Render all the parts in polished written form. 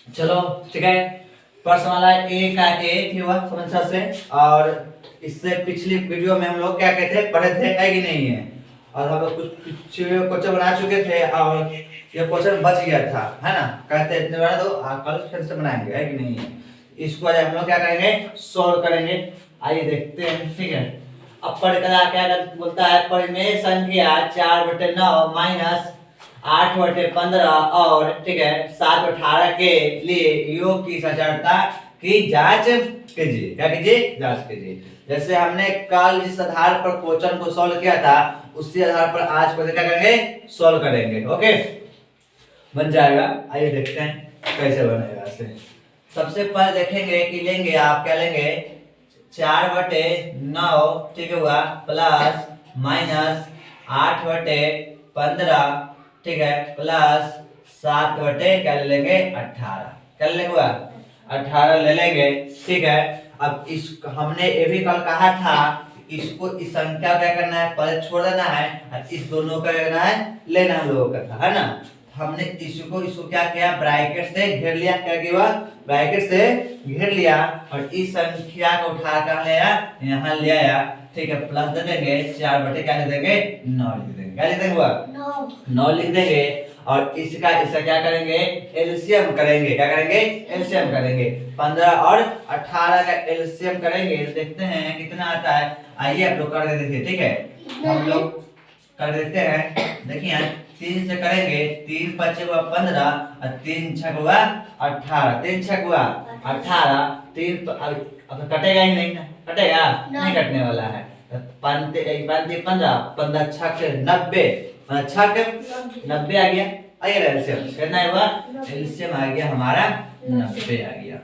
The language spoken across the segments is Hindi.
चलो ठीक है। प्रश्न वाला ए का ए हुआ समस्या से, और इससे पिछली वीडियो में हम लोग क्या कहते थे, पढ़े थे है कि नहीं है, और हम लोग कुछ क्वेश्चन बना चुके थे और ये क्वेश्चन बच गया था, है ना। कहते इतने बना दो, कल फिर से बनाएंगे है कि नहीं है। इसको आज हम लोग क्या करेंगे, सॉल्व करेंगे। आइए देखते हैं, ठीक है। अब परिकला क्या बोलता है, परिमेय संख्या 4/9 माइनस 8/15 और ठीक है 7/18 के लिए योग की सचरता की जांच कीजिए। क्या कीजिए, जांच कीजिए। जैसे हमने कल जिस आधार पर क्वेश्चन को सॉल्व किया था उसी आधार पर आज को क्या करेंगे, सॉल्व करेंगे। ओके, बन जाएगा। आइए देखते हैं कैसे बनेगा। ऐसे सबसे पहले देखेंगे कि लेंगे आप क्या लेंगे, 4/9 ठीक हुआ प्लस माइनस 8/15 ठीक है प्लस 7 क्या ले लेंगे 18। क्या ले लेंगे, 18 ले लेंगे। ठीक है, अब इस हमने ये भी कल कहा था इसको इस संख्या क्या करना है, पहले छोड़ देना है और इस दोनों का करना है लेना हम लोगों का था, है ना। हमने इसको क्या किया, ब्रैकेट से घेर लिया। क्या किया, ब्रैकेट से घेर लिया और इस संख्या को उठा कर ले आया, यहाँ ले आया। ठीक है, प्लस दे देंगे 4 क्या लिख देंगे 9 लिख देंगे। क्या लिख देंगे, 9 लिख देंगे। और इसका क्या करेंगे, एलसीएम करेंगे। क्या करेंगे, एलसीएम करेंगे। 15 और 18 का एलसीएम करेंगे तो देखते हैं कितना आता है। आइए आप लोग कर देखिए, ठीक है। हम लोग कर देते हैं, देखिए 3 से करेंगे, 3 5 हुआ 15 और 3 6 हुआ 18। 3 6 हुआ 18, 3 अब कटेगा ही नहीं ना, कटेगा नहीं कटने वाला है। 5 15 15 6 से 90, 6 के 90 आ गया। आइए एलसीएम कितना हुआ, एलसीएम आ गया हमारा 90 आ गया।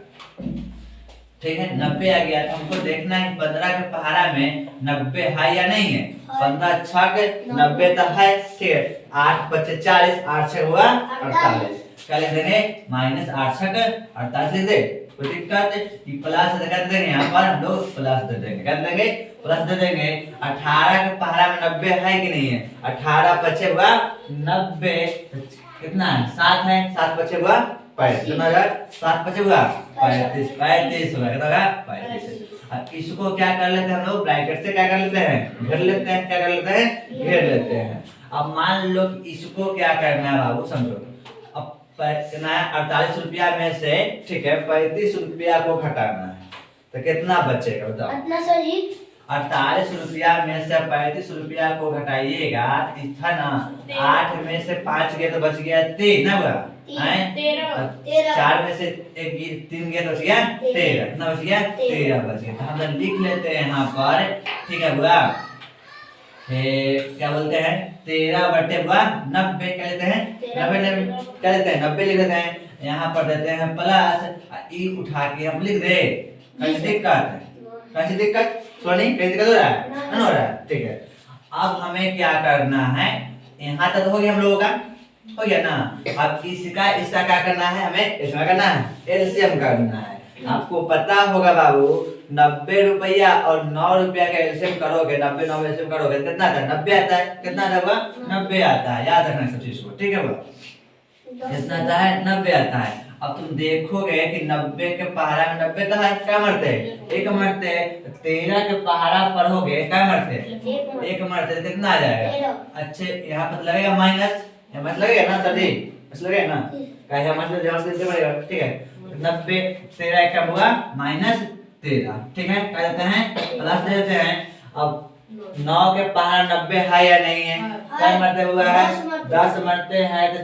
ठीक है, 90 आ गया। तो हमको देखना है 15 के पहाड़ा में 90 है या नहीं है। 15 6 के 90 तो है, ठीक है। 8 5 40, 8 6 हुआ 48। क्या लिख देंगे, माइनस 8 6 के 48 लिख दे। कोई दिक्कत है, प्लस कर देंगे, यहाँ पर हम लोग प्लस दे देंगे। कर देंगे, प्लस दे देंगे। 18 के पहाड़ा में 90 है कि नहीं है। 18 5 हुआ 90, कितना है 7 है, 7 5 हुआ 35, कितना होगा 7 5 हुआ 35, 35 होगा, कितना होगा 35। अब इसको क्या कर लेते हैं हम लोग, ब्रैकेट से क्या कर लेते हैं, घेर लेते हैं। क्या कर लेते हैं, घेर लेते हैं। अब मान लो इसको क्या करना है बाबू, समझो। अब कितना है, 48 रुपया में से ठीक है 35 रुपया को घटाना है तो कितना बचेगा बताओ। 48 रुपया में से 35 रुपया को घटाइएगा, था ना 8 में से 5 गया तो बच गया 3 ना हुआ, 4 में से 3 गया तो बच गया 13, कितना बच गया 13 बच गया। तो हम लिख लेते हैं यहाँ पर, ठीक है हुआ क्या बोलते हैं 13/90 क्या लेते हैं 90 क्या लेते हैं 90 लिख देते हैं। यहाँ पर देते हैं प्लस ई उठा के हम लिख दे। कैसी दिक्कत है, कैसी दिक्कत, सोनी कैसी दिक्कत हो रहा है, हो रहा है, ठीक है। अब हमें क्या करना है, यहाँ तक हो गया हम लोगों का, हो गया ना। अब इसका क्या करना है, हमें इसमें करना है एलसीएम करना है। आपको पता होगा बाबू 90 रुपया और 9 रुपया का एलसीएम करोगे, 90 9 एलसीएम करोगे कितना आता है 90 आता है। कितना आता होगा 90 आता है, याद रखना सब चीज को, ठीक है। कितना आता है 90 आता है। अब तुम देखोगे कि 90 के पहाड़ा में 90 तो है, क्या मरते एक मरते, 13 के पहाड़ा पढ़ोगे क्या मरते एक मरते, कितना आ जाएगा। अच्छे यहाँ पर लगेगा माइनस, मत लगेगा ना सर जी, बस लगेगा ना, क्या मतलब जहाँ से पड़ेगा, ठीक है। 90 13 कम हुआ -13, ठीक है। क्या देते हैं, प्लस दे देते हैं। अब 9 के पहाड़ 90 है या नहीं है, क्या मरते हुआ है 10 मरते हैं। तो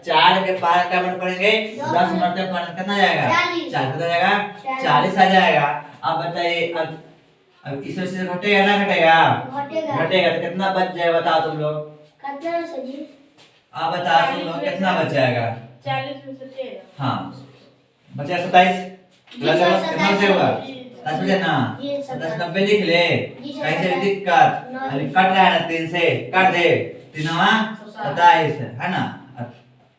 4 के पहाड़ क्या मर पड़ेंगे 10 मरते पहाड़ कितना जाएगा 4, कितना जाएगा 40 आ जाएगा। अब बताइए, अब इसमें से घटेगा ना घटेगा, घटेगा तो कितना बच जाएगा बताओ तुम लोग, अब बताओ तुम लोग कितना बच जाएगा 40 में से 13, हाँ बचा 27, कितना बचेगा 10 बचे ना, 10 90 लिख ले। कैसे दिक्कत, अभी कट रहा है ना 3 से, काट दे 3 27 है ना,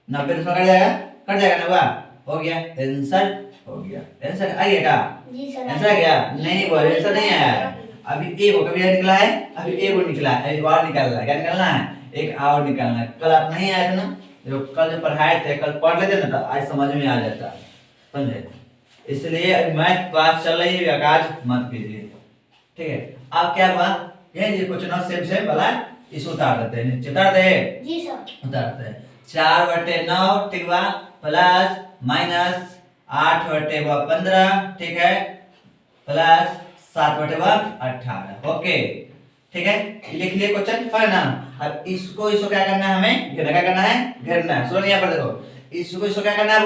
90 से कट जाएगा ना, हुआ हो गया आंसर, हो गया आंसर। आइएगा आंसर आ गया, नहीं बोले आंसर नहीं आया। अभी एक कभी निकला है, अभी एक और निकला है, एक और निकालना है। क्या निकालना है, एक और निकालना है। कल आप नहीं आए थे ना, जो कल जो पढ़ाए थे कल पढ़ लेते ना तो आज समझ में आ जाता। समझे? इसलिए मैथ क्लास चल रही है, काज मत कीजिए, ठीक है? अब क्या हुआ, ये क्वेश्चन सेम वाला इस उतार देते हैं, नीचे उतार दे जी सर, उतारते हैं 4/9 ठीक बा, प्लस माइनस 8/15 ठीक है, प्लस 7/18 ओके, ठीक है? लिख लिए क्वेश्चन पर ना। अब इसको क्या करना है, हमें घेरना, क्या करना है, घेरना है। सुनो यहाँ पर देखो, इसको क्या करना है,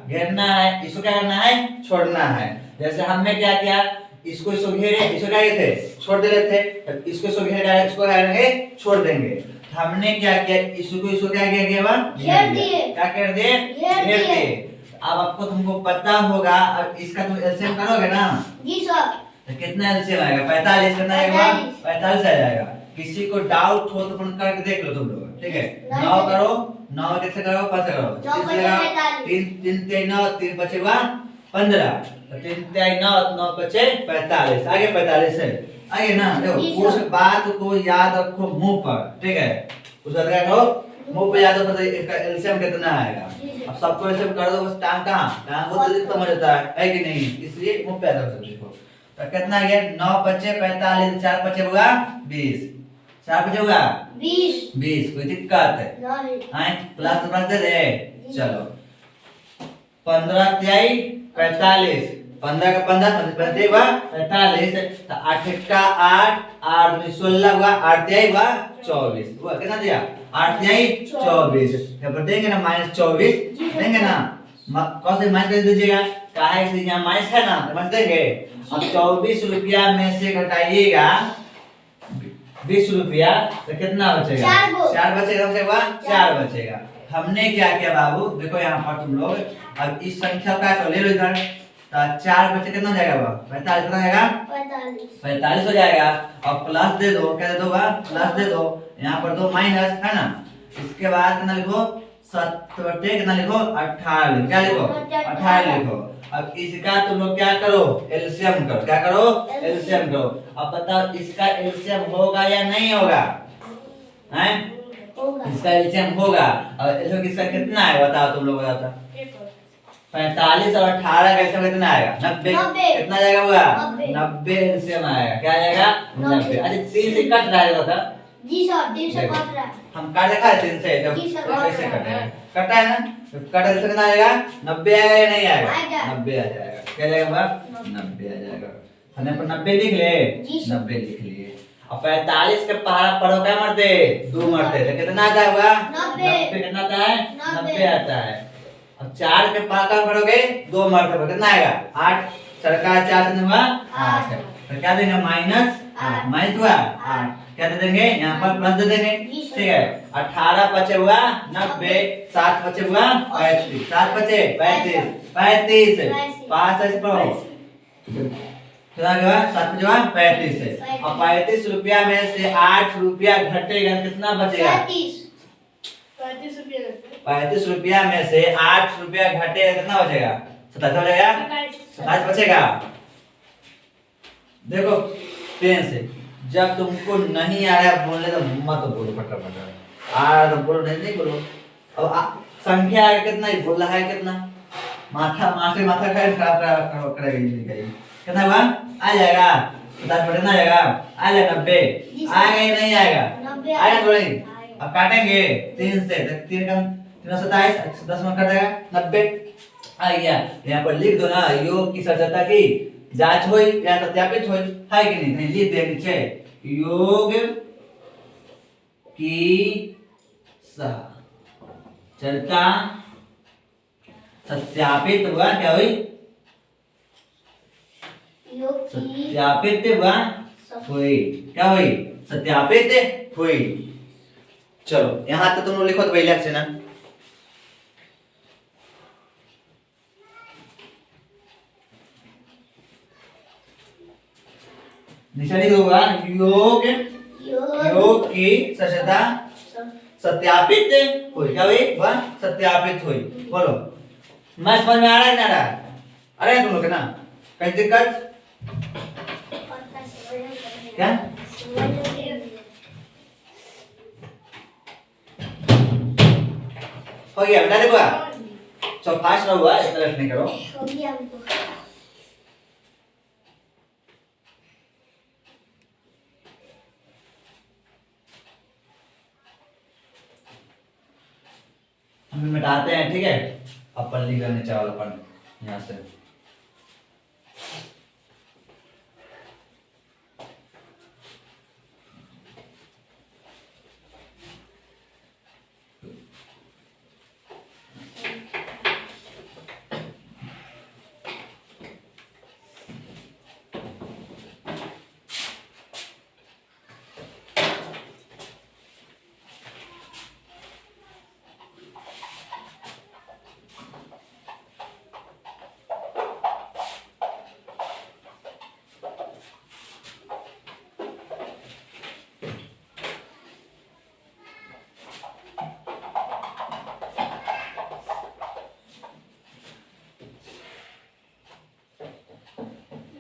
घेरना है, इसको क्या करना है, छोड़ना है। जैसे हमने क्या किया, इसको घेरे, इसको क्या थे, छोड़ दे रहे थे, इसको घेरे, इसको क्या करेंगे, छोड़ देंगे। हमने क्या किया, इसको क्या किया, घेर दिए, क्या कर दिए, घेर दिए। अब आपको तुमको पता होगा, अब इसका तुम एलसीएम करोगे ना जी सर, तो कितना एलसीएम आएगा, 45 कितना आएगा, 45 आ जाएगा। किसी को डाउट हो तो अपन करके देख लो तुम लोग, ठीक है? 9 करो, 9 कैसे करो, 5 करो, 3 3 3 9 3 बचेगा 15, 3 3 9 9 बचे 45, आगे 45 है, आगे ना। देखो उस बात को याद रखो मुंह पर, ठीक है? उस बात क्या करो, मुंह पे याद रखो, इसका एलसीएम कितना आएगा। अब सबको एलसीएम कर दो, बस टांग टांग को जल्दी समझ आता है कि नहीं, इसलिए मुंह पे याद रखो देखो। तो कितना आ गया, 9 बचे 45, 4 बचे होगा 20, 4 बचे होगा 20, कोई दिक्कत है नहीं, प्लस दे चलो, 15 3 45, 15 का 15 45, तो 8 का 8 8 में 16 हुआ, 8 3 हुआ 24 हुआ, कितना दिया, 8 3 24, यहाँ पर देंगे ना -24 देंगे ना, कौन से माइनस कर दीजिएगा, काहे से यहाँ माइनस है ना, समझ देंगे। अब 24 रुपया में से घटाइएगा 20 रुपया, तो कितना बचेगा, 4 बचेगा, 4 बचेगा। हमने क्या किया बाबू, देखो यहाँ पर तुम लोग, अब इस संख्या का ले लो इधर, तो 4 बचे कितना हो जाएगा, 45 कितना जाएगा, 45 हो जाएगा। अब प्लस दे दो, क्या दे दो, प्लस दे दो, यहाँ पर दो माइनस है ना, इसके बाद कितना लिखो, 7 कितना लिखो, 18 क्या लिखो, 18 लिखो। अब इसका तुम लोग क्या करो, एलसीएम करो, क्या करो, एलसीएम करो। अब बताओ इसका एलसीएम होगा या नहीं होगा, हैं? इसका एलसीएम होगा। अब एलसीएम किसका कितना है बताओ, तुम लोग बताओ, 45 और 18 का एलसीएम कितना आएगा, 90, कितना जाएगा, होगा 90 एलसीएम आएगा, क्या आएगा, 90। अच्छा 3 से कट रहा है बता जी सर, 3 से कट रहा है, हम काट देखा है 3 से, जब कैसे कटेगा, कटा है ना, तो कटा से कितना आएगा, 90 आएगा या नहीं आएगा, 90 आ जाएगा, क्या जाएगा, 90 आ जाएगा। हमने पर 90 लिख ले, 90 लिख लिए। अब 45 के पहाड़ा पढ़ो क्या मरते, 2 मरते, तो कितना आता है, 90 कितना आता है, 90 आता है। अब 4 के पहाड़ा पढ़ोगे 2 मरते, कितना आएगा, 8, 4 का 4 से हुआ 8, तो क्या देंगे, -8, माइनस हुआ 8, क्या दे देंगे, यहाँ पर प्लस दे देंगे, ठीक है? 18 बचे हुआ 90, 7 बचे हुआ 35, 7 बचे 35, 35 5 ऐसे पढ़ो, कितना गया, 7 बचे हुआ 35 है। अब 35 रुपया में से 8 रुपया घटेगा, कितना बचेगा, 35 रुपया में से 8 रुपया घटेगा, कितना बचेगा, 27 बचेगा, 27 बचेगा। देखो पेन से, जब तुमको नहीं आ रहा है बोलने तो मत बोलो, फटाफट आ रहा तो बोलो, नहीं बोलो। अब संख्या है कितना, ही बोल रहा है कितना, माथा खराब करेगा, कितना हुआ, आ जाएगा 10 कितना आ जाएगा, आ जाएगा 90, आएगा या नहीं आएगा, आएगा थोड़ी। अब काटेंगे 3 से, 3 का 3 27, 10 में कट जाएगा 90 आ गया। यहाँ पर लिख दो ना, योग की सत्यता की जांच होई या सत्यापित होई, है कि नहीं, कहीं लिख दे नीचे, योग की सत्यता सत्यापित हुआ, क्या हुई, सत्यापित हुआ हुई, क्या हुई, सत्यापित हुई। चलो यहाँ तो तुम लोग लिखो तो पहले अक्षर ना, नीचे लिख दूंगा, योग योग की सत्यता सत्यापित हुई, क्या हुई, वह सत्यापित हुई। बोलो मैं समझ में आ रहा है ना, रहा अरे तुम लोग ना कहीं दिक्कत क्या, हो गया बेटा, देखो सब फास्ट ना हुआ, इतना लेट नहीं करो। हो गया हमको। हम मिटाते हैं, ठीक है। अपन लिख लेंगे चावल अपन यहाँ से।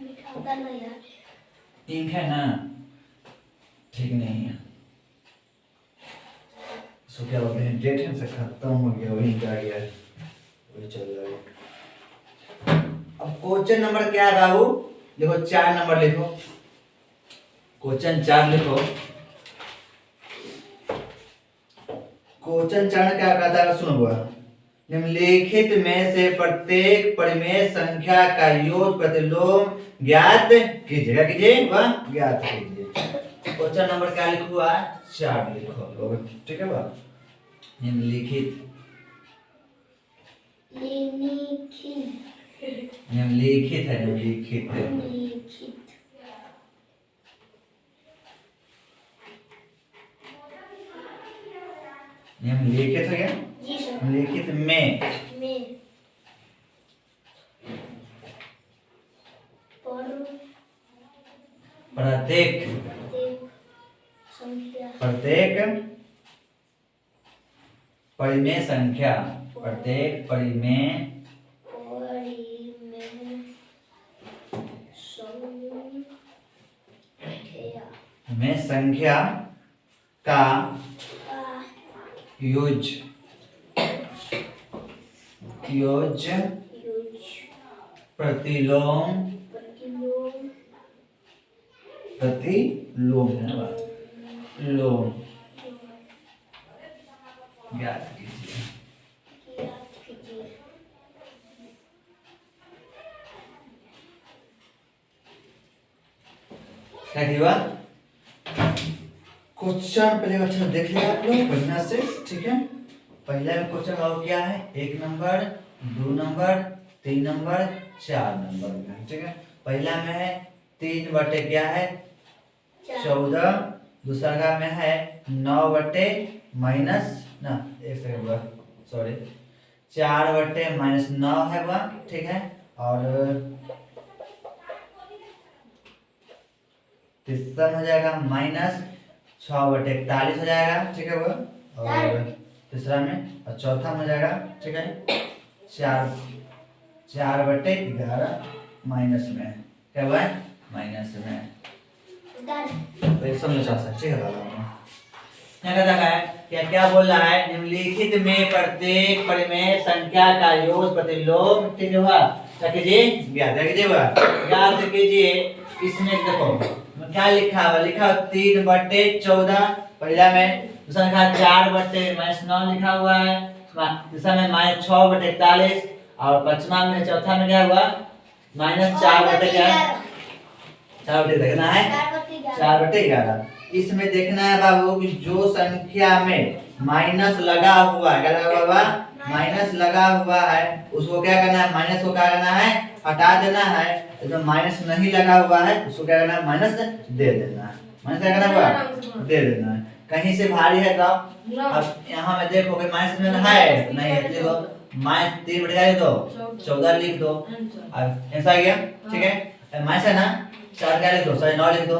मिठाता ना यार। इंक है ना, ठीक नहीं है। सो क्या बोलते हैं, डेट है से खत्म हो गया, वही आ गया, वही चल रहा है। अब क्वेश्चन नंबर क्या है बाबू? देखो 4 नंबर लिखो, क्वेश्चन 4 लिखो। क्वेश्चन 4 क्या कहता है सुनो बुआ। निम्नलिखित में से प्रत्येक परिमेय संख्या का योग प्रतिलोम ज्ञात कीजिएगा, कीजिए वह ज्ञात कीजिए। क्वेश्चन नंबर क्या लिखो? 4 लिखो, ठीक है बा। निम्नलिखित निम्नलिखित है, निम्नलिखित निम्नलिखित हो गया। जी सर। निम्नलिखित में प्रत्येक परिमेय संख्या, प्रत्येक परिमेय में संख्या का योग प्रतिलोम लोम ज्ञात कीजिए। क्या किया? क्वेश्चन पहले अच्छा देख लिया आप लोग बढ़िया से, ठीक है। पहला क्वेश्चन और क्या है? 1 नंबर, 2 नंबर, 3 नंबर, 4 नंबर में, ठीक है। पहला में है 3 बटे क्या है 14, दूसरा का में है 9 बटे माइनस ना, एक सेकंड सॉरी, 4 बटे माइनस 9 है वह, ठीक है। और तीसरा हो जाएगा माइनस 6 बटे 41 हो जाएगा, ठीक है वो। और तीसरा में और चौथा में हो जाएगा, ठीक है 4 बटे 11 माइनस में, क्या हुआ है माइनस में। तो समझ सकते, ठीक है बाबा। क्या कहता है, क्या बोल रहा है? निम्नलिखित में प्रत्येक परिमेय संख्या का योग प्रतिलोम, ठीक है हुआ, क्या कीजिए ज्ञात कीजिए। इसमें देखो क्या लिखा हुआ, लिखा 3 बटे 14 पहला में, दूसरा लिखा 4 बटे माइनस 9 लिखा हुआ है, तीसरा में माइनस 6 बटे 41 और पांचवा में चौथा में क्या हुआ माइनस 4 बटे क्या 4 बटे देखना है 4 बटे 11। इसमें देखना है बाबू कि जो संख्या में माइनस लगा हुआ है, क्या लगा हुआ माइनस लगा हुआ है, उसको क्या करना है माइनस को क्या करना है हटा देना है। जो माइनस नहीं लगा हुआ है उसको क्या करना है माइनस दे देना है, माइनस क्या करना हुआ दे देना है। कहीं से भारी है तो अब यहाँ में देखो कि माइनस में है नहीं है, देखो माइनस 3 बटे दो 14 लिख दो, अब ऐसा आ गया, ठीक है। माइनस है ना 4 क्या लिख दो 9 लिख दो,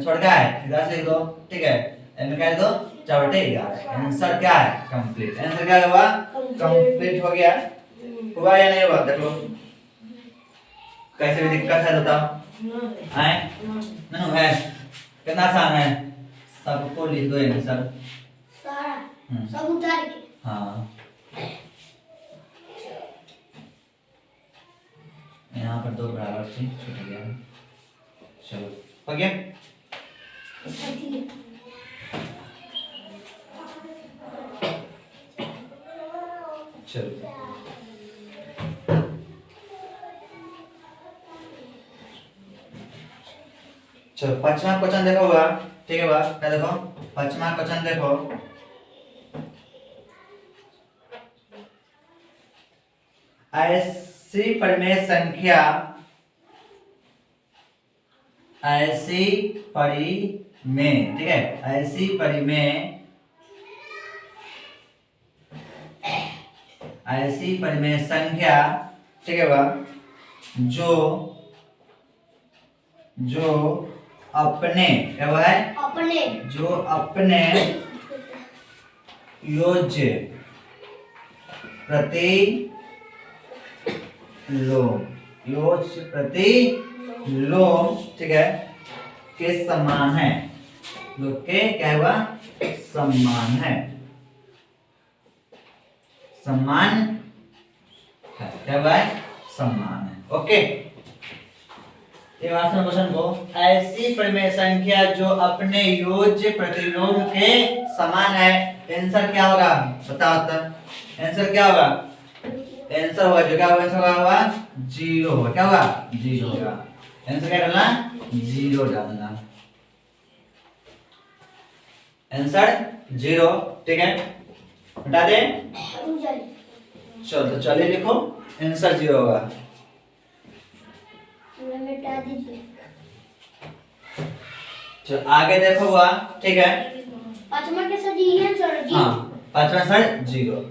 छोड़ क्या है 10 लिख दो, ठीक है। इनमें क्या लिख दो 4 बटे 11। आंसर क्या है कंप्लीट, आंसर क्या हुआ कंप्लीट हो गया, हुआ या नहीं हुआ देख लो। कैसे भी दिक्कत है बताओ है ननु है कितना आसान है, सबको लिख दो आंसर सारा सब उतार के। हाँ यहाँ पर 2 बराबर से छूट गया। चलो हो गया। चलो चलो 5वां क्वेश्चन देखो हुआ, ठीक है बा, क्या देखो 5वां क्वेश्चन देखो। ऐसी परिमेय संख्या, ऐसी परिमेय, ठीक है, ऐसी परिमेय, ऐसी परिमेय संख्या, ठीक है बा, जो अपने, क्या वो है, अपने, जो अपने योज्य प्रतिलोम, योज्य प्रतिलोम, ठीक है, के समान है, जो के क्या हुआ, समान है, समान है, क्या हुआ है, समान है। ओके, ये वास्तव क्वेश्चन को, ऐसी परिमेय संख्या जो अपने योज्य प्रतिलोम के समान है, आंसर क्या होगा बताओ तो, आंसर क्या होगा, आंसर होगा जो क्या होगा, आंसर होगा 0 होगा, क्या होगा 0 होगा, आंसर क्या डालना 0 डालना, आंसर 0, ठीक है, हटा दे, चलो तो चलिए लिखो, आंसर 0 होगा, मिटा दीजिए। चलो आगे देखो हुआ, ठीक है, 5वां के साथ ये है सर जी। हाँ 5वां सर 0।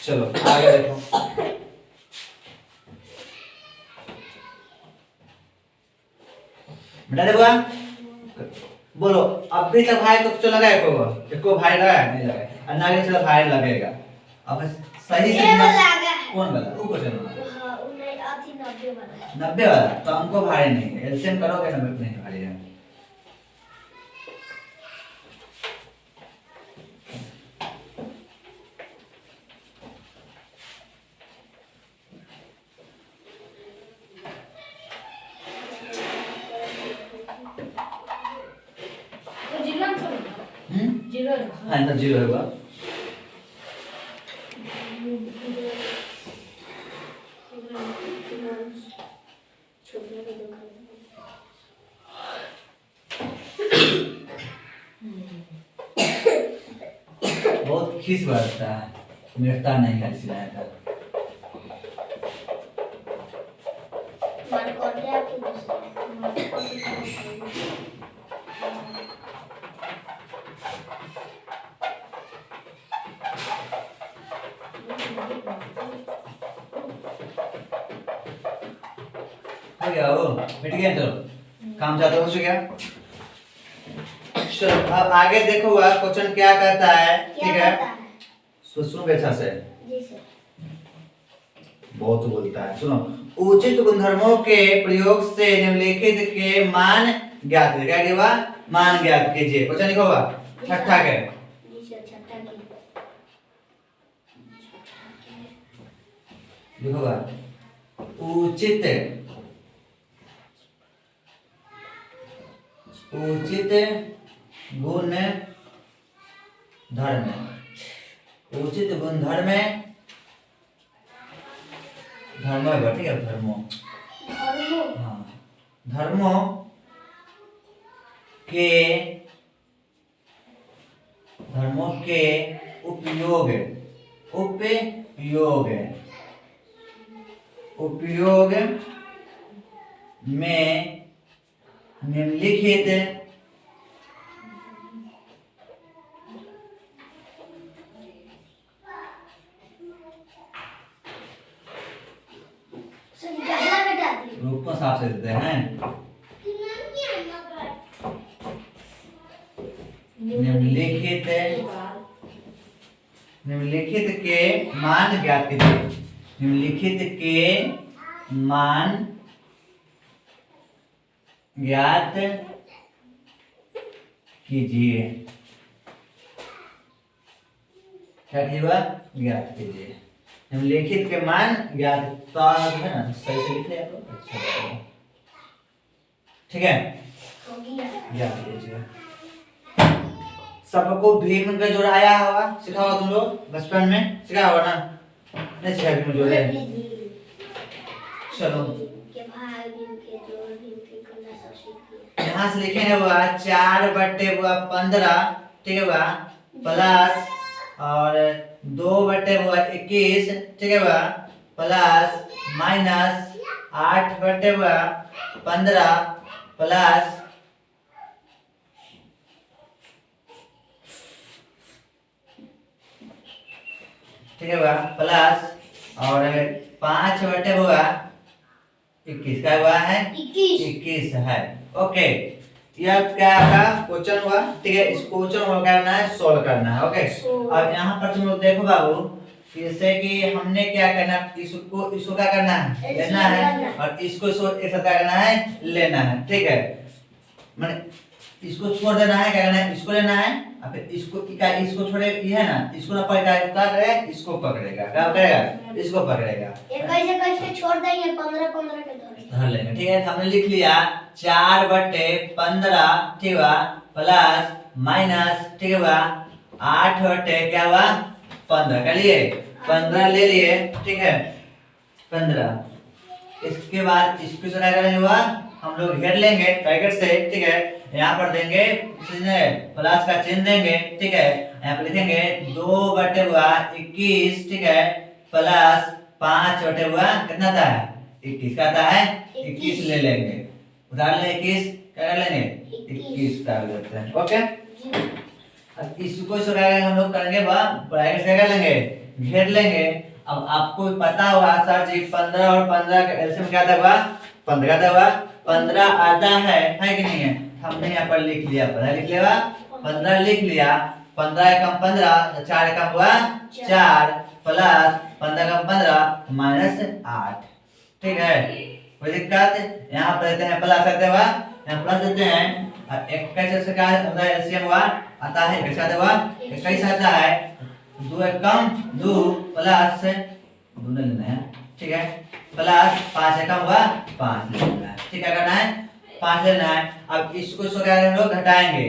चलो आगे देखो, बेटा देखो, बोलो अभी तक भाई को लगा है, को भाई लगा है नहीं लगा है, और आगे चलो भाई लगेगा। अब सही से कौन वाला, वो क्वेश्चन वाला 90 वाला, तो हमको भारी नहीं है, एलसीएम करोगे 90 नहीं भारी है। हाँ तो 0 होगा, बहुत खीस बढ़ता है, मिटता नहीं है सिलाया था। हो गया, वो मिट गया, चलो काम ज्यादा हो गया। चलो अब आगे देखो हुआ क्वेश्चन क्या कहता है, ठीक है, सुनो अच्छा से, बहुत बोलता है, सुनो, उचित गुणधर्मों के प्रयोग से निम्नलिखित के मान ज्ञात कीजिए, क्या होगा, मान ज्ञात कीजिए, क्वेश्चन लिखो होगा छठा के, लिखो होगा उचित गुण धर्म, उचित गुण धर्म, धर्म है, ठीक है, धर्मों, हाँ धर्मों के उपयोग में निम्नलिखित रूप को साफ से देते हैं, निम्नलिखित के मान ज्ञात कीजिए, निम्नलिखित के मान ज्ञात कीजिए, क्या कीजिएगा, ज्ञात कीजिए, निम्नलिखित के मान ज्ञात तो है ना, सही से लिख लिया आप लोग। अच्छा ठीक है, हो गया। ज्ञात कीजिए। सबको भीम का जोड़ाया होगा, सीखा होगा तुम लोग बचपन में, सीखा होगा ना? नहीं सीखा भीम जोड़े? चलो के भाई भीम के जोड़ भीम के करना सब सीख लिया। यहाँ से लिखेंगे हुआ 4/15, ठीक है हुआ, प्लस और 2/21, ठीक है हुआ, प्लस माइनस 8/15 प्लस ठीक है हुआ, प्लस और 5/21 का हुआ है 21 है। ओके, यह क्या आपका क्वेश्चन हुआ, ठीक है। इस क्वेश्चन को करना है, सोल्व करना है। ओके, अब यहाँ पर तुम लोग देखो बाबू, जैसे कि हमने क्या करना, इसको क्या करना है, लेना है, और इसको एक साथ क्या करना है, लेना है, ठीक है। मैंने इसको छोड़ देना है, क्या करना है, इसको लेना है, और फिर इसको छोड़े, ये है ना, इसको ना पकड़ेगा, इसको पकड़ेगा, क्या करेगा, इसको पकड़ेगा। ये कैसे कैसे छोड़ देंगे, 15 के धर लेंगे, ठीक है। हमने लिख लिया 4/15, ठीक है, प्लस माइनस, ठीक है, 8 क्या हुआ 15 का लिए 15 ले लिए, ठीक है, 15। इसके बाद इसको क्या करेंगे हुआ, हम लोग घेर लेंगे ब्रैकेट से, ठीक है। यहाँ पर देंगे प्लस का चिन्ह देंगे, ठीक है। यहाँ पर लिखेंगे 2/21, ठीक है, प्लस 5/, कितना आता है 21 का आता है 21 ले लेंगे, उदाहरण 21 क्या कर लेंगे 21 डाल देते हैं। ओके, अब इसको हम लोग करेंगे ब्रैकेट से कर लेंगे, घेर लेंगे। अब आपको पता होगा सर जी 15 और 15 का एलसीएम क्या था, 15 का था, 15 आता है कि नहीं है, हमने यहाँ पर लिख लिया, 15 लिख लिया, 15 लिख लिया, 15 एकम 15, 4 एकम हुआ 4, प्लस 15 एकम 15 माइनस 8, ठीक है। कोई दिक्कत, यहाँ पर देते हैं प्लस, करते हुआ यहाँ प्लस देते हैं, और 21 से क्या एलसीएम हुआ आता है 21 हुआ 21 आता है, 2 एकम 2 प्लस 2 लेना है, ठीक है, प्लस 5 एकम हुआ 5 लेना है, ठीक है, करना है 5 लेना है। अब इसको क्या हम लोग घटाएंगे,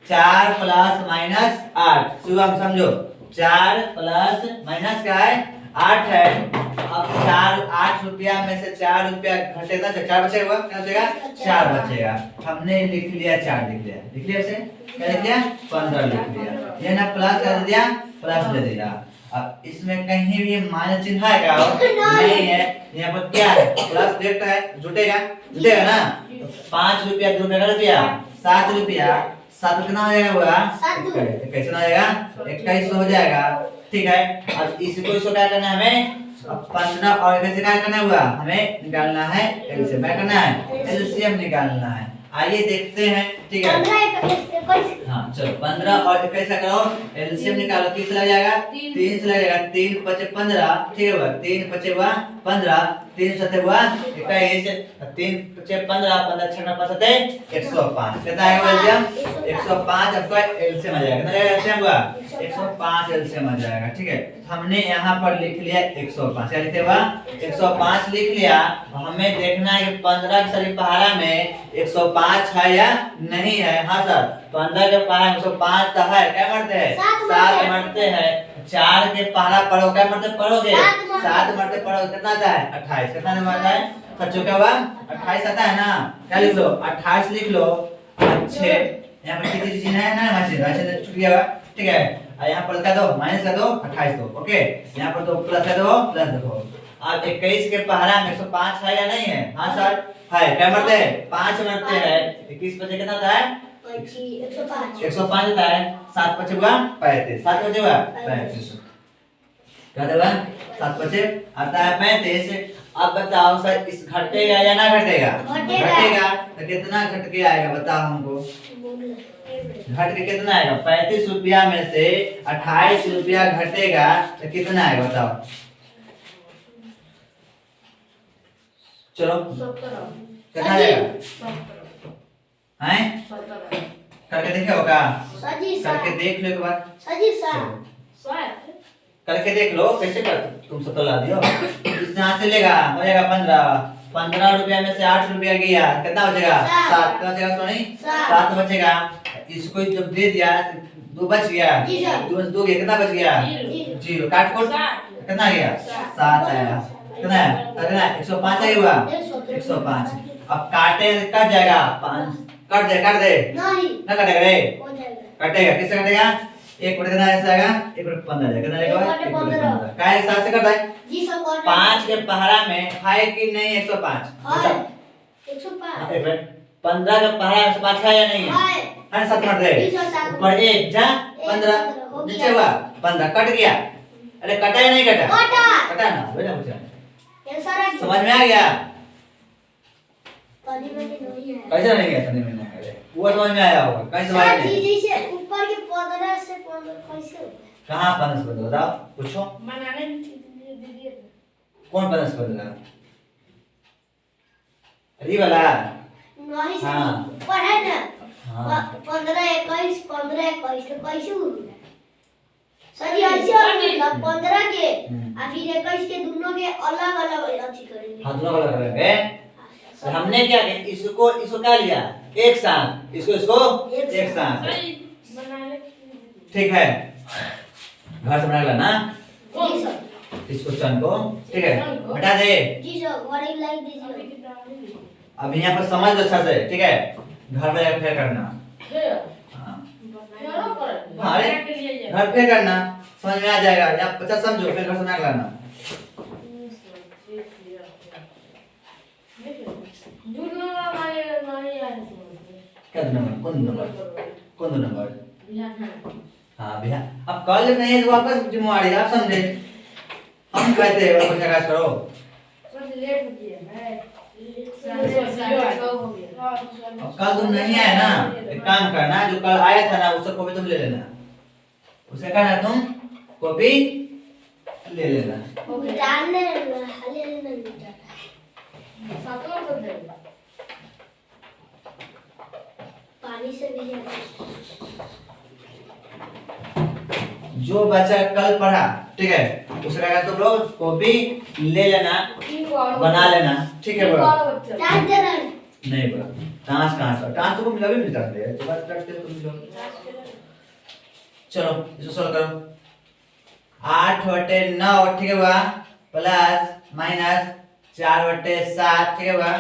4 प्लस माइनस 8, सुबह समझो 4 प्लस माइनस क्या है 8 है। अब 8 रुपया में से 4 रुपया घटेगा तो 4 बचेगा, क्या बचेगा 4 बचेगा। हमने लिख लिया 4 लिख लिया ऐसे, क्या लिख लिया 15 लिख लिया, ये ना प्लस कर दिया, प्लस दे दिया। अब इसमें कहीं भी माइनस चिन्ह है क्या, नहीं है, यहाँ पर क्या है प्लस देखता है, जुटेगा ना, 5 रुपया 2 रुपया का रुपया 7 रुपया, 7 कितना हो जाएगा हुआ 21 हो जाएगा, 21 हो जाएगा, ठीक है। अब इसको क्या करना है हमें, 15 और 21 क्या करना हुआ, हमें निकालना है एलसीएम, क्या करना है एलसीएम निकालना है। आइए देखते हैं, ठीक है। हाँ चलो 15 और 21 का करो एलसीएम निकालो, किस लग जाएगा 3 से लग जाएगा, 3 5 15, ठीक है, 3 5 हुआ 15, 3 7 हुआ 21, 3 5 15, 15 6 5 7 105, कितना आएगा एलसीएम 105। आपका एलसीएम आ जाएगा, कितना आएगा एलसीएम हुआ 105 एलसीएम आ जाएगा, ठीक है। हमने यहाँ पर लिख लिया 105, क्या लिखे हुआ 105 लिख लिया। हमें देखना है कि 15 के सभी पहाड़ा में 105 है या नहीं है। हाँ सर, 15 के पहाड़ा 105 तो है, क्या मरते हैं 7 मरते हैं, 4 के पहाड़ा पढ़ो, क्या मरते पढ़ोगे 7 मरते पढ़ोगे, कितना आता है 28, कितना नंबर आता है बच्चों क्या हुआ 28 आता है ना, क्या लिख लो 28 लिख लो। अच्छे यहाँ पर कितनी चीज है ना, वैसे छूट गया, ठीक है। यहाँ पर क्या दो माइनस कर दो 28 दो, ओके, यहाँ पर तो प्लस कर दो, प्लस देखो। अब 21 के पहाड़ा में 105 है या नहीं है, हाँ सर है, क्या मरते हैं 5 मरते हैं, 21 बचे कितना आता है 105 आता है, 7 बचे हुआ 35, 7 बचे हुआ 35, क्या देगा 7 बचे आता है 35। अब बताओ सर इस घटेगा या ना घटेगा, घटेगा तो कितना घट के आएगा बताओ हमको, घट के कितना आएगा 35 रुपया में से 28 रुपया घटेगा तो कितना आएगा बताओ, चलो कितना आएगा हैं, करके देखे होगा, करके देख लो एक बार, करके देख लो कैसे कर तुम 70 ला दियो। इस यहाँ से लेगा हो जाएगा 15। 15 रुपया में से 8 रुपया गया कितना बचेगा 7। कितना बचेगा सोनी 7 बचेगा। इसको जब दे दिया 2 बच गया 2 गया कितना बच गया 0। काट कोट कितना गया 7 आया। कितना है कितना 105 आया हुआ 105। अब काटे कट जाएगा 5 कट दे ना कटेगा रे कटेगा किससे कटेगा 1 बटे कितना ऐसा आएगा 1 बटे 15 जाएगा कितना आएगा 1 बटे 15 का एक साथ से करता है जी सब 5 के पहाड़ा में है कि नहीं 105 है 105 एक मिनट 15 का पहाड़ा 105 है या नहीं है है 7 कट दे ऊपर 1 जा 15 नीचे हुआ 15 कट गया। अरे कटा या नहीं कटा कटा ना बेटा पूछा समझ में आ गया कैसे नहीं गया समझ में नहीं आया वो समझ में आया होगा कैसे समझ में जैसे ऊपर के 15 से 15 कैसे कहां 15 से 15 बताओ पूछो बनाने दीदी कौन 15 से 15 अरे वाला नहीं हाँ ऊपर है ना हाँ 15 21 15 21 तो कैसे होगा सर ये ऐसे मतलब 15 के और फिर 21 के दोनों के अलग अलग अच्छी करेंगे हां दोनों अलग करेंगे। तो हमने क्या किया इसको क्या लिया एक साथ इसको एक साथ ठीक है घर से बना लेना जी सर इसको चन को ठीक है हटा दे जी सर और एक लाइक दीजिए। अब यहाँ पर समझ लो अच्छा से ठीक है घर में जाकर फिर करना हाँ अरे घर पे करना समझ में आ जाएगा या 50 समझो फिर घर से बना लेना क्या कौन नंबर हाँ भैया अब कॉलेज नहीं है तो वापस जिम्मेवारी आप समझे हम कहते हैं वापस प्रयास करो कल तुम नहीं आए ना एक काम करना जो कल आया था ना उससे कॉपी तुम ले लेना उसे कहना तुम कॉपी ले लेना जानने हाले नहीं पानी से भी जो बच्चा कल पढ़ा ठीक है उसे कहना तुम लोग कॉपी ले लेना बना लेना ठीक है बड़ा नहीं बड़ा टांस तो मिला भी मिलता है तो बात करते हो तुम लोग चलो इसको सॉल्व करो 8 बटे 9 ठीक है बा प्लस माइनस 4 बटे 7 ठीक है बा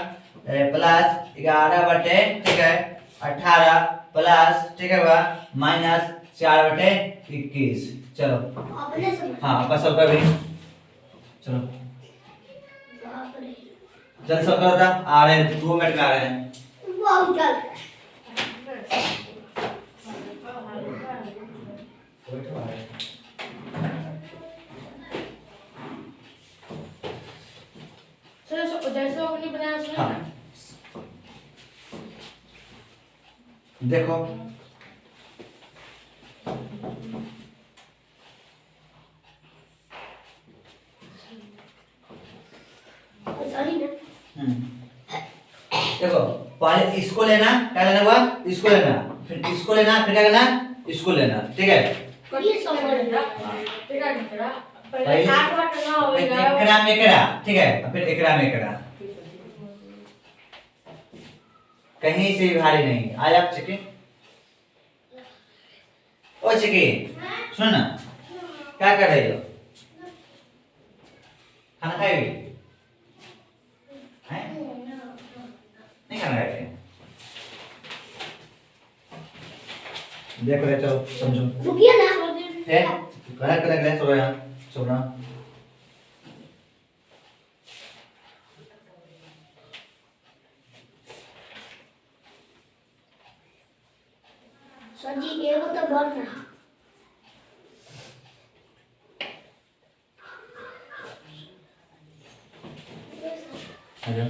प्लस 11 बटे ठीक है 18 प्लस ठीक है बा माइनस 4 बटे 21 चलो अपने से हाँ बस सब कर भी चलो बाप रे जल्द सब करो था आ रहे हैं 2 मिनट में आ रहे हैं बहुत जल्द हाँ देखो सही ना देखो पहले इसको लेना क्या लेना हुआ इसको लेना फिर इसको लेना फिर क्या करना इसको लेना ठीक है ये समझ पहले एकड़ा में एकड़ा ठीक है फिर एकड़ा में एकड़ा कहीं से भी भारी नहीं आज आप चिकी ओ चिकी सुन ना क्या कर रही हो खाना खाएगी हैं नहीं खाना खाएगी देख रहे चलो समझो रुकिए ना है घर कर ले सो रहा सोना सर जी एगो तो बन रहा अच्छा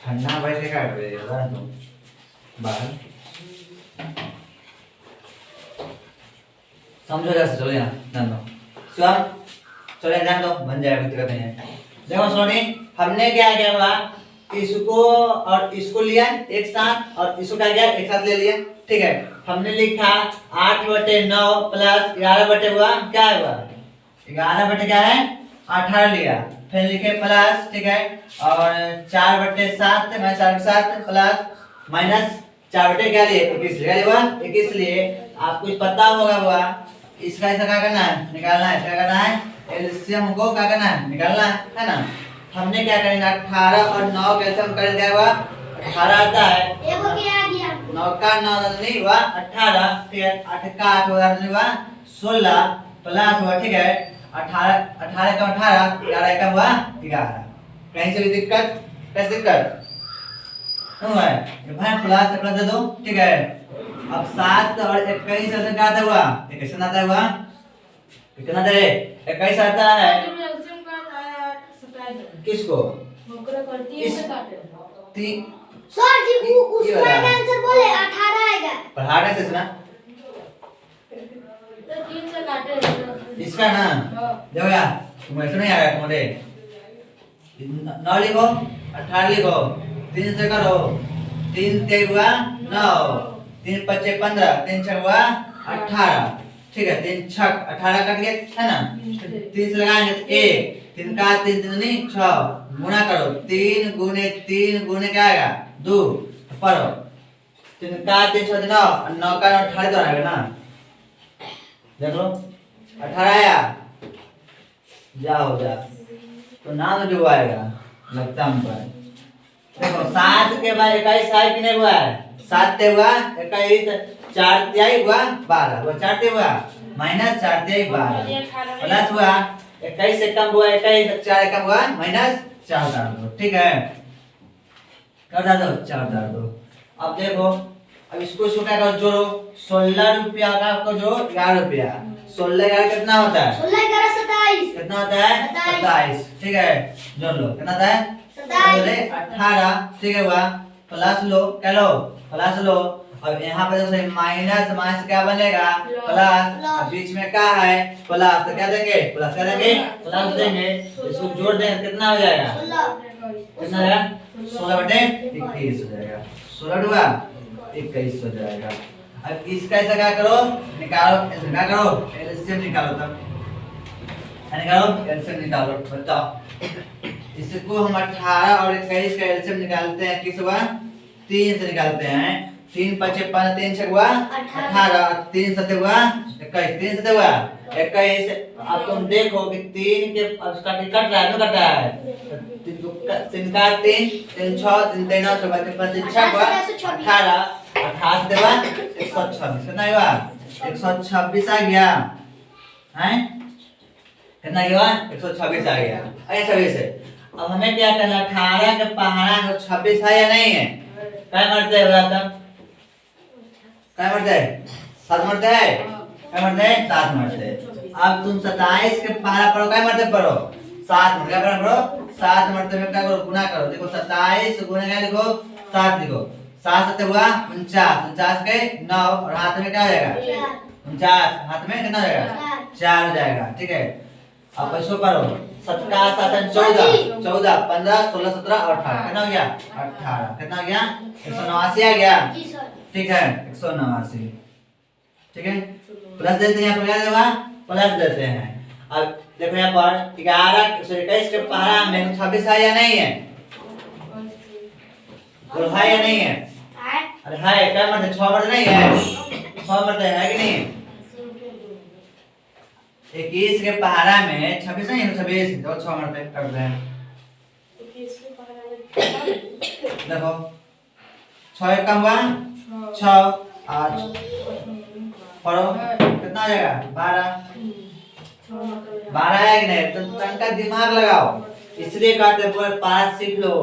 ठंडा बैठ के काट रहे हो ना तुम बाहर समझो जैसे चलो यहाँ ध्यान दो शिवम चलो ध्यान दो बन जाएगा कोई दिक्कत नहीं है देखो सोनी हमने क्या किया हुआ इसको और इसको लिया एक साथ और इसको क्या किया एक साथ ले लिया। ठीक है, हमने लिखा 8/9 प्लस 11/, हुआ क्या हुआ 11/, क्या है 18 लिया। फिर लिखे प्लस, ठीक है, और 4/7 मैं 4/7 प्लस माइनस 4/, क्या लिए 21 लिया हुआ 21 लिए। आपको पता होगा हुआ इसका ऐसा क्या करना है निकालना है, क्या करना है एलसीएम को क्या करना है निकालना है ना। हमने क्या करेंगे 18 और 9 का एलसीएम कर दिया हुआ 18 आता है, देखो क्या आ गया 9 का 9 नहीं हुआ 18, ठीक है 8 का 8 हुआ 16 प्लस हुआ, ठीक है 18 का 18 11 का हुआ 11। कहीं से भी दिक्कत कैसे दिक्कत क्यों है ये भाई प्लस दे दो। ठीक है, अब 7 और 21 से क्या आता हुआ 21 आता हुआ कितना दे 21 आता है किसको सर जी उसका आंसर बोले 18 आएगा। पढ़ाने से सुना इसका ना देखो यार तुम ऐसे नहीं आ रहा तुम्हारे 9 लिखो 18 लिखो 3 से करो 3 ते हुआ 9 3 5 15 3 6 हुआ 18। ठीक है 3 6 18 कट गया है ना 3 से लगाएंगे तो 1 3 का 3 3 नहीं 6 गुना करो 3 गुने 3 गुने क्या आएगा 2 पढ़ो 3 का 3 6 9 और 9 का 18 तो आएगा ना देख लो 18 आया जाओ जा तो नाम जो आएगा लगता हमको देखो 7 के बाद 21 आए कि नहीं हुआ है 7 ते हुआ 21 4 तिहाई हुआ 12 हुआ 4 ते हुआ माइनस 4 तिहाई 12 प्लस हुआ 21 से कम हुआ 21 4 कम हुआ माइनस 4 डाल दो। ठीक है कर दो 4 डाल दो। अब देखो अब इसको क्या करो जोड़ो 16 रुपया का आपको जो 11 रुपया 16 11 कितना होता है 16 11 27 कितना होता है 27। ठीक है जोड़ लो कितना होता है 27 18। ठीक है हुआ प्लस लो क्या लो प्लस लो। अब यहाँ पे देखो माइनस माइनस क्या बनेगा प्लस अब बीच में क्या है प्लस तो क्या देंगे प्लस क्या देंगे प्लस देंगे इसको जोड़ देंगे कितना हो जाएगा 16 कितना हो जाएगा 16/21 हो जाएगा 16 हुआ 21 हो जाएगा। अब इसका ऐसा क्या करो निकालो ऐसा क्या करो एलसीएम निकालो तब निकालो एलसीएम निकालो बताओ। इसको हम 18 और 21 का एलसीएम निकालते हैं किस हुआ 3 से निकालते हैं 3 5 5 3 6 हुआ 18 3 7 हुआ 21 3 7 हुआ 21। अब तुम देखो कि 3 के अब उसका कट रहा है ना कट रहा है 3 का 3 3 6 3 3 9 5 5 6 हुआ 18 18 से हुआ 126 कितना हुआ 126 आ गया हैं कितना हुआ 126 आ गया। ऐसा वैसे अब हमें क्या करना 18 के पहाड़ा 126 है या नहीं है क्या मरते है बता क्या मरते है 7 मरते है क्या मरते है 7 मरते है। अब तुम 27 के पहाड़ा पढ़ो क्या मरते पढ़ो 7 मरते क्या पढ़ो 7 मरते में क्या करो गुना करो देखो 27 गुना क्या लिखो 7 लिखो 7 7 हुआ 49 के 9 और हाथ में क्या हो जाएगा 49 हाथ में कितना हो जाएगा 4 हो जाएगा। ठीक है अब इसको पढ़ो 7 का 7 14 14 15 16 17 और 18 कितना हो गया 18 कितना हो गया 189 आ गया। जी सर ठीक है 189। ठीक है प्लस देते हैं प्लस देते हैं। अब देखो यहाँ पर 21 के पहाड़ा में 26 है या नहीं है बोलो है या नहीं है अरे है क्या मतलब 6 मर्द नहीं है 6 मर्द है कि नहीं 21 के पहाड़ा में 26 नहीं है 26 तो 6 मर्द करते हैं। देखो 6 कम हुआ 6 8 पढ़ो कितना आ जाएगा 12 है कि नहीं तो तंका दिमाग लगाओ इसलिए कहते हैं पहाड़ा सीख लो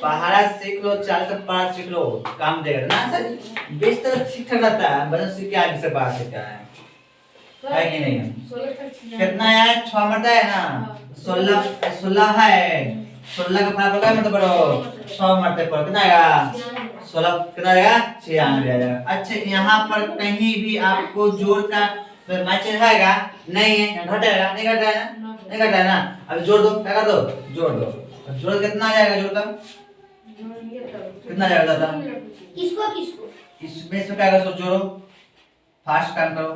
पहाड़ा सीख लो 40 से पहाड़ा सीख लो काम देगा ना सर 20 तक ठीक ठाक रहता है बस सीख के आगे से बाहर सीखता है कि नहीं कितना है 6 मरता है ना 16 है 16 का पहाड़ा क्या मतलब पढ़ो 6 मरते पढ़ो कितना आएगा 16 कितना आएगा 96 आ जाएगा। अच्छा यहाँ पर कहीं भी आपको जोड़ का मैच आएगा नहीं है घटेगा नहीं घटेगा ना नहीं घटेगा ना अब जोड़ दो क्या कर दो जोड़ दो अब जोड़ कितना आ जाएगा जोड़ तक कितना जाएगा दादा किसको किसको इसमें से क्या करो जोड़ो फास्ट काम करो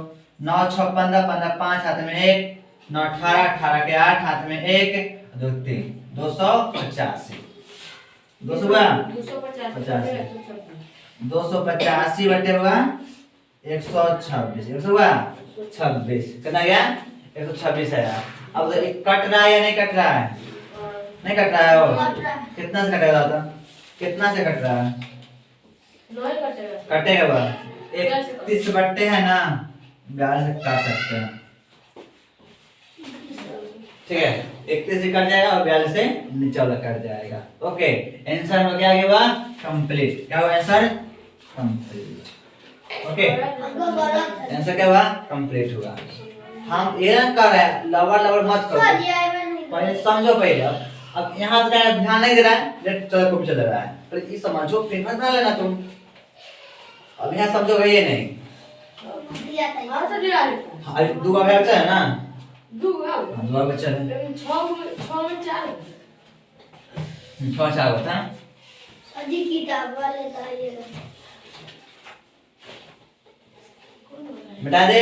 9 6 15 15 5 हाथ में 1 9 18 18 के 8 हाथ में 1 2 3 285 200 हुआ 285 बटे हुआ 126 100 हुआ 26 कितना गया 126 आया। अब तो कट रहा है या नहीं कट रहा है नहीं कट रहा है वो कितना से कटेगा दादा कितना से कट रहा है कटेगा बा 31 बट्टे है ना 42 से काट सकते हैं ठीक है 31 से कट जाएगा और 42 से नीचे वाला कट जाएगा। ओके आंसर हो गया ये हुआ कंप्लीट क्या हुआ आंसर कंप्लीट। ओके आंसर क्या हुआ कंप्लीट हुआ। हम ये कर रहे हैं लवर लवर मत करो पहले समझो पहले अब यहाँ तो ध्यान नहीं दे रहा है लेट चलो को चल रहा है पर ये समझो फिर मत बना लेना तुम अब यहाँ समझोगे ये नहीं अरे दो का बच्चा है ना दो का बच्चा है 6 4 होता है अजी किताब वाले का ये मिटा दे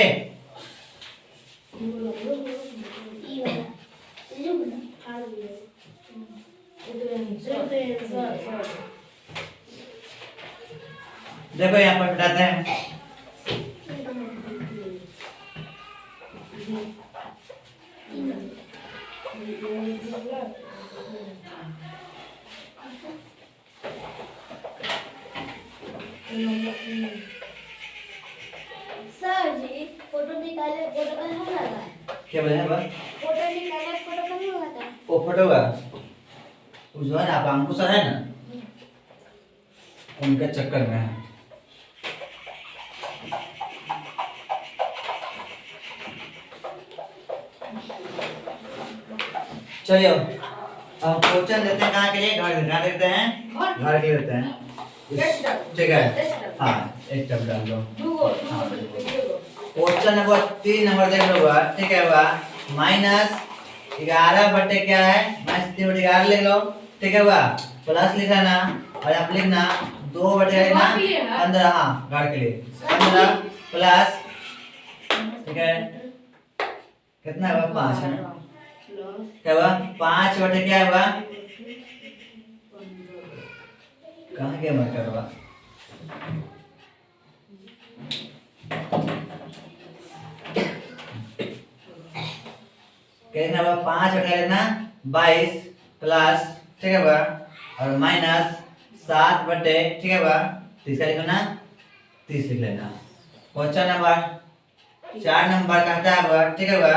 देखो यहाँ पर मिटाते हैं सर जी फोटो निकाले फोटो कहाँ लगा है क्या बोले हैं बस फोटो निकाले फोटो कहाँ लगा है वो फोटो का वो जो है ना पांकु सर है ना उनके चक्कर में है चलिए अब क्वेश्चन देते हैं कहाँ के लिए घर देते हैं घर के देते हैं ठीक है हाँ एक टब डाल दो क्वेश्चन नंबर 3 नंबर देख लो ठीक है बा -11 बटे क्या है -3 बटे 11 लिख लो ठीक है बा प्लस लिखना ना और यहाँ पे लिखना 2 बटे लिखना 15 हाँ घर के लिए 15 प्लस ठीक है कितना है 5 है ना क्या हुआ 5 बटे क्या हुआ कहाँ के मत करवा कितना हुआ 5 बटे लेना 22 प्लस ठीक है बा और -7 बटे ठीक है बा 30 का लिखना 30 लिख लेना। क्वेश्चन नंबर 4 नंबर कहता है बा ठीक है बा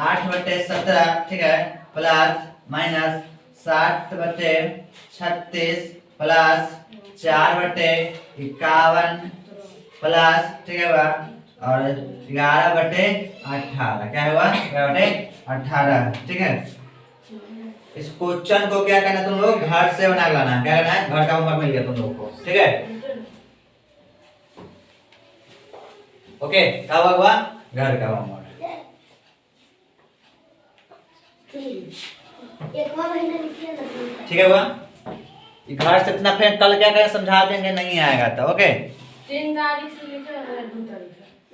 8 बटे 17 ठीक है प्लस -7 बटे 36 प्लस 4 बटे 51 प्लस ठीक है बा और 11 बटे 18 क्या हुआ 11 बटे 18 ठीक है। इस क्वेश्चन को क्या करना तुम लोग घर से बना लाना क्या करना है घर का होमवर्क मिल गया तुम लोग को ठीक है। ओके क्या हुआ घर का होमवर्क ठीक है हुआ घर से इतना फिर कल क्या करें समझा देंगे नहीं आएगा तो ओके 3 तारीख से लेकर 2 तारीख